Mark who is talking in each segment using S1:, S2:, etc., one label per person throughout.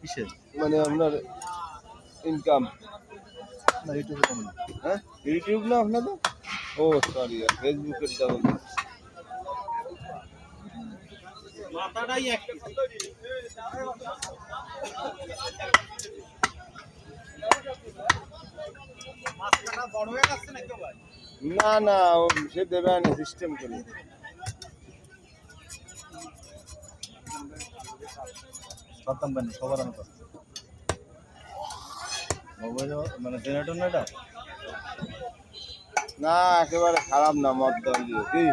S1: কিসের
S2: মানে আপনার ইনকাম
S1: না ইউটিউবে কেমন
S2: হ্যাঁ ইউটিউব না আপনাদের ও সরি ফেসবুকের যেমন
S3: মাথাটাই একটা মাছটা বড় হয়ে যাচ্ছে না কেউ ভাই
S2: না না সে দেবে না সিস্টেম করে
S1: সব কোম্পানি সবার মতো মোবাইল মানে জেনারেটর না এটা
S2: না একেবারে খারাপ না মদ্দম দিয়ে কি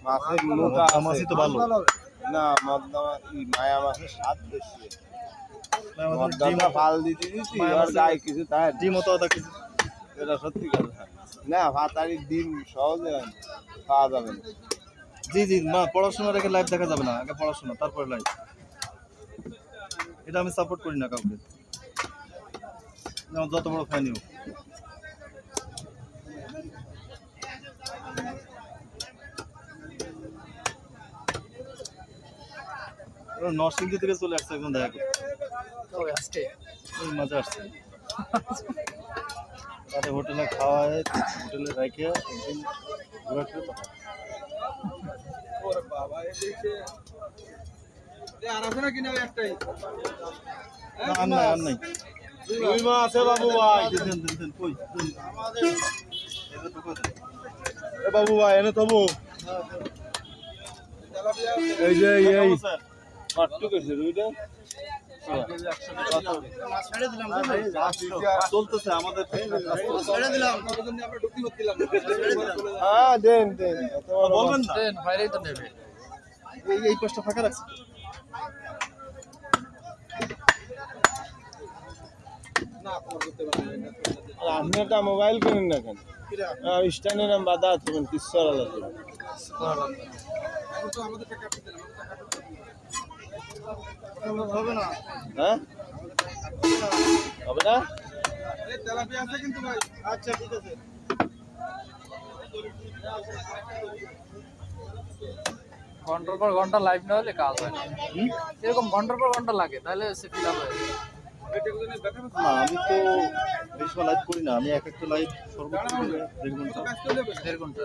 S2: মাছের মোটা
S1: মাছই তো ভালো
S2: না মদ্দম মায়া মাছের স্বাদ বেশি
S1: আমাদের
S2: মদ্দমটা ফাল দিতে দিচ্ছি আর গায়ে কিছু তাই
S1: ডিম তো আদা কিছু
S2: এটা সত্যি কথা না ভাতারির ডিম সহজে পাওয়া যাবে না
S1: জি জি না পড়াশোনা রেখে লাইভ দেখা যাবে না আগে পড়াশোনা তারপরে লাইভ এটা আমি সাপোর্ট করি না কাউকে যেমন যত বড় ফ্যানই হোক নরসিংদী থেকে চলে আসছে একদম দেখা করতে
S3: আজকে
S1: ওই মাঝে আসছে তাদের হোটেলে খাওয়ায় হোটেলে রেখে একদিন ঘুরে ফিরে
S3: ওরে বাবা এদিকে আর আছে না কিনা একটাই
S1: আর নাই আর নাই
S2: দুই মাস আছে বাবু ভাই
S1: দেন দেন দেন কই
S3: আমাদের
S1: এটা তো কই
S2: এ বাবু ভাই এনে তবু
S3: তেলাপিয়া
S2: এই যে এই
S1: স্যার
S2: কত কইছে রুইটা
S3: মাছ ছেড়ে দিলাম
S1: চলতেছে আমাদের
S3: ছেড়ে দিলাম কতদিন আমরা ঢুকতে করছিলাম ছেড়ে দিলাম
S2: হ্যাঁ দেন দেন
S1: বলবেন না
S3: দেন বাইরেই তো নেবে
S1: এই পাশটা ফাঁকা রাখছি
S3: না আপনার করতে পারবেন না
S2: আর আপনি একটা মোবাইল কিনুন না কেন স্ট্যান্ডের নাম বাধা আছে কিশোর আলাদা
S3: এখন তো আমাদের টাকা দিতে হবে না
S2: হ্যাঁ হবে না
S3: এই তেলাপিয়া আছে কিন্তু ভাই আচ্ছা ঠিক আছে
S4: ঘন্টার পর ঘন্টা লাইভ না হলে কাজ হয় না এরকম ঘন্টার পর ঘন্টা লাগে তাহলে সে ফিল আপ হয়
S1: না আমি তো বেশি সময় লাইভ করি না আমি এক একটা লাইভ সর্বোচ্চ 1.5 ঘন্টা
S4: 1.5 ঘন্টা